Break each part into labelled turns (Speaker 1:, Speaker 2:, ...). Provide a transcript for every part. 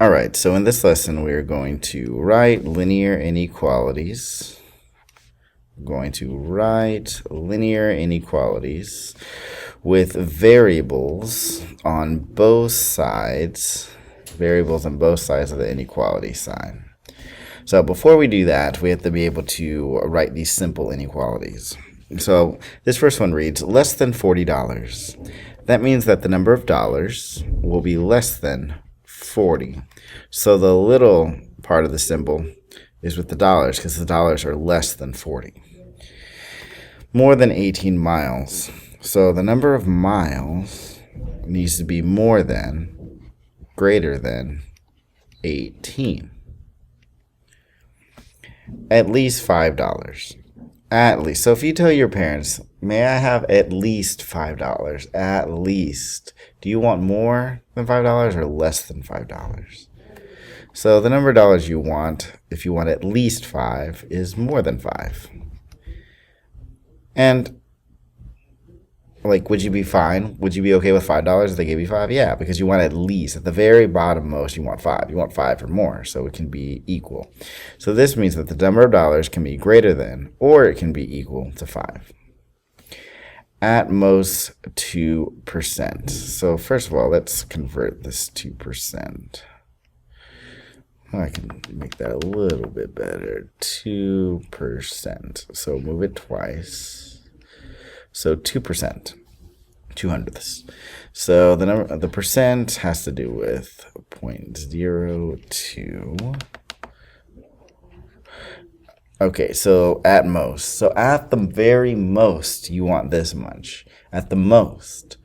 Speaker 1: All right, so in this lesson, we're going to write linear inequalities. We're going to write linear inequalities with variables on both sides of the inequality sign. So before we do that, we have to be able to write these simple inequalities. So this first one reads less than $40. That means that the number of dollars will be less than 40. So the little part of the symbol is with the dollars because the dollars are less than 40. More than 18 miles. So the number of miles needs to be more than, greater than 18. At least $5. At least. So if you tell your parents, may I have at least $5? At least. Do you want more than $5 or less than $5? So the number of dollars you want, if you want at least 5, is more than 5. And like, would you be fine? Would you be okay with $5 if they gave you 5? Yeah, because you want at least, at the very bottom most, you want 5. You want 5 or more, so it can be equal. So this means that the number of dollars can be greater than, or it can be equal to 5. At most 2%. So first of all, let's convert this to percent. I can make that a little bit better. 2%. So move it twice. So 2%, 200ths. So the percent has to do with 0.02. Okay, so at most. So at the very most, you want this much. At the most.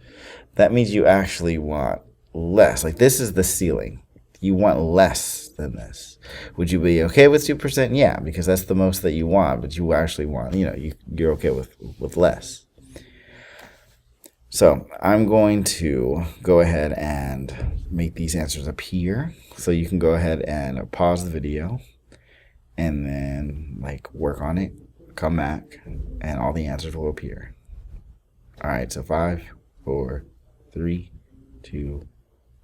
Speaker 1: That means you actually want less. Like, this is the ceiling. You want less than this. Would you be okay with 2%? Yeah, because that's the most that you want, but you actually want, you're okay with less. So I'm going to go ahead and make these answers appear. So you can go ahead and pause the video and then work on it, come back, and all the answers will appear. All right, so 5, 4, 3, 2,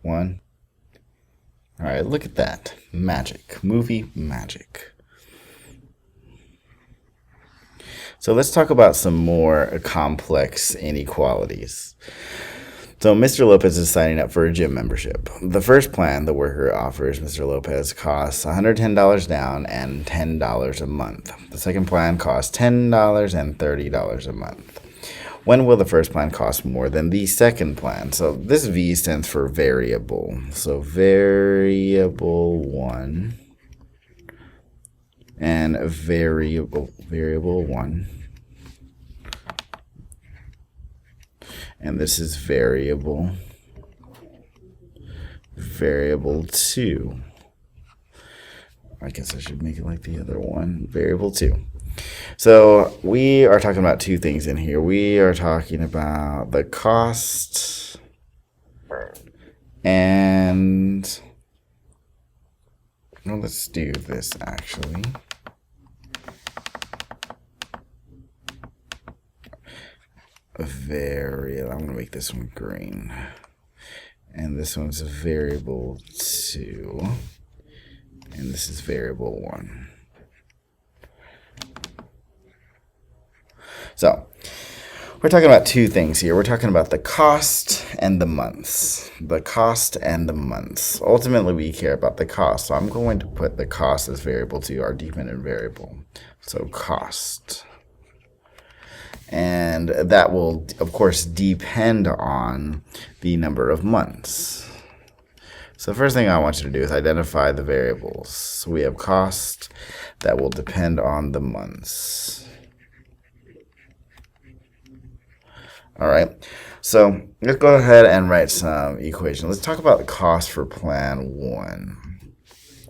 Speaker 1: 1. All right, look at that. Magic. Movie magic. So let's talk about some more complex inequalities. So Mr. Lopez is signing up for a gym membership. The first plan the worker offers Mr. Lopez costs $110 down and $10 a month. The second plan costs $10 and $30 a month. When will the first plan cost more than the second plan? So this V stands for variable. So variable 1 and variable 1. And this is variable 2. I guess I should make it like the other one, variable 2. So we are talking about two things in here. We are talking about the cost and, well, let's do this actually. I'm going to make this one green. And this one's variable 2. And this is variable 1. So we're talking about two things here. We're talking about the cost and the months. The cost and the months. Ultimately, we care about the cost. So I'm going to put the cost as variable 2, our dependent variable. So cost. And that will, of course, depend on the number of months. So the first thing I want you to do is identify the variables. So we have cost that will depend on the months. All right, so let's go ahead and write some equations. Let's talk about the cost for plan 1.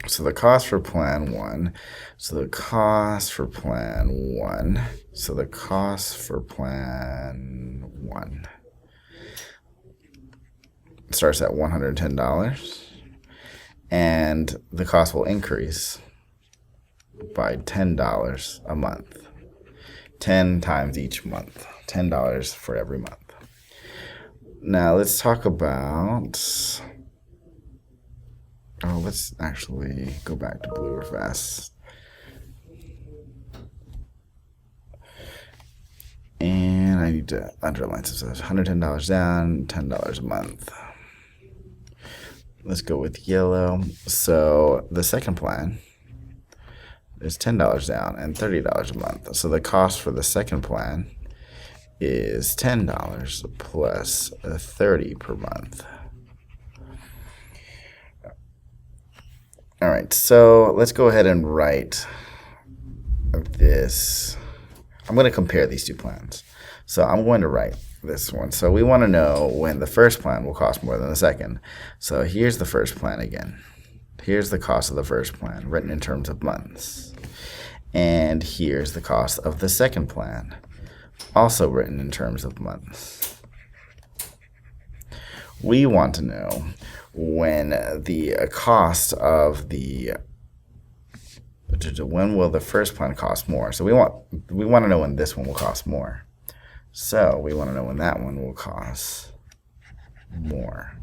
Speaker 1: So the cost for plan 1. So the cost for plan 1. So the cost for plan 1 starts at $110. And the cost will increase by $10 a month. 10 times each month. $10 for every month. Now let's talk about Oh, let's actually go back to blue real fast. And I need to underline some stuff. $110 down, $10 a month. Let's go with yellow. So the second plan is $10 down and $30 a month. So the cost for the second plan is $10 plus $30 per month. All right, so let's go ahead and write this. I'm going to compare these two plans. So I'm going to write this one. So we want to know when the first plan will cost more than the second. So here's the first plan again. Here's the cost of the first plan written in terms of months. And here's the cost of the second plan, also written in terms of months. We want to know when the cost of the when will the first plan cost more. So we want to know when this one will cost more. So we want to know when that one will cost more.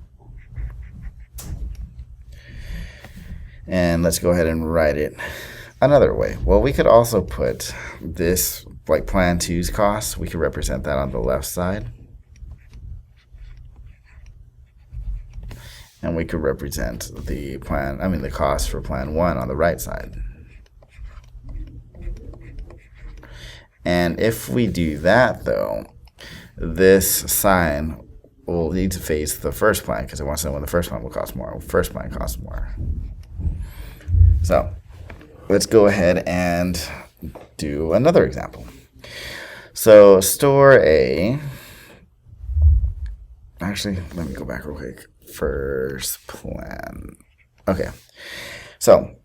Speaker 1: And let's go ahead and write it another way. Well, we could also put this, like plan 2's cost, we could represent that on the left side. And we could represent the cost for plan 1 on the right side. And if we do that, though, this sign will need to face the first plan because it wants to know when the first plan will cost more. First plan costs more. So let's go ahead and do another example. So store A, actually, let me go back real quick. First plan. Okay. So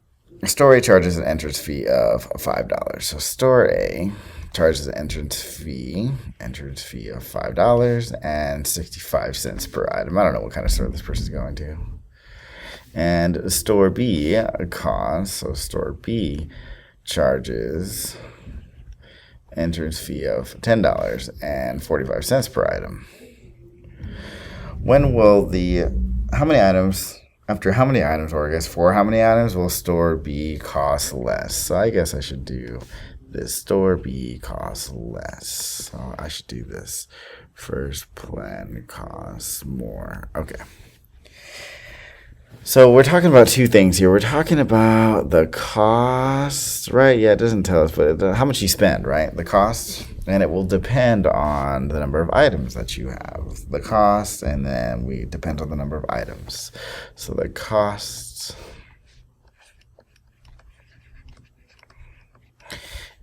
Speaker 1: store A charges an entrance fee of $5. So store A charges an entrance fee of $5 and 65 cents per item. I don't know what kind of store this person's going to. And store B store B charges entrance fee of $10 and 45 cents per item. When will how many items, or I guess for how many items will store B cost less? So I guess I should do this, store B costs less. So I should do this. First plan costs more. Okay. So we're talking about two things here. We're talking about the cost, right? Yeah, it doesn't tell us, but how much you spend, right? The cost, and it will depend on the number of items that you have. The cost, and then we depend on the number of items. So the cost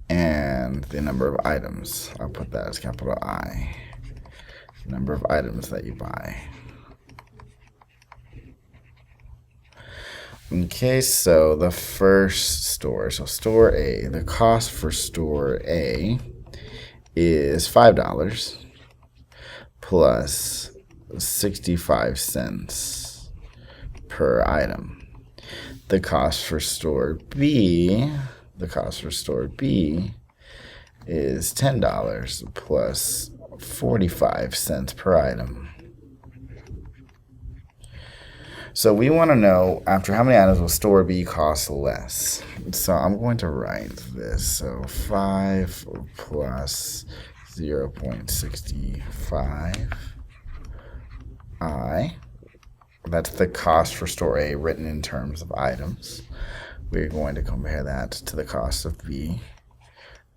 Speaker 1: and the number of items. I'll put that as capital I. Number of items that you buy. Okay, so the first store, so store A, the cost for store A is $5 plus 65 cents per item. The cost for store B, is $10 plus 45 cents per item. So we want to know after how many items will store B cost less. So I'm going to write this. So 5 plus 0.65 I. That's the cost for store A written in terms of items. We're going to compare that to the cost of B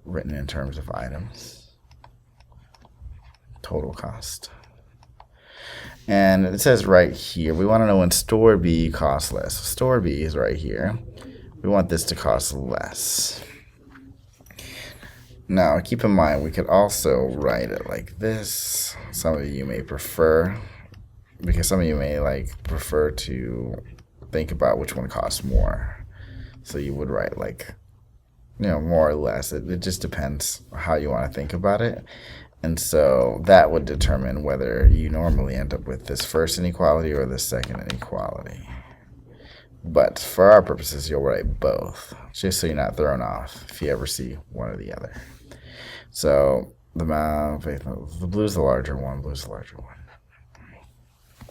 Speaker 1: written in terms of items. Total cost. And it says right here, we want to know when store B costs less. Store B is right here. We want this to cost less. Now, keep in mind, we could also write it like this. Some of you may prefer, because some of you may prefer to think about which one costs more. So you would write more or less. It just depends how you want to think about it. And so that would determine whether you normally end up with this first inequality or the second inequality. But for our purposes, you'll write both, just so you're not thrown off if you ever see one or the other. So the blue's the larger one,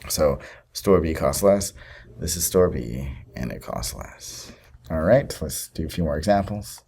Speaker 1: So store B costs less. This is store B, and it costs less. All right, let's do a few more examples.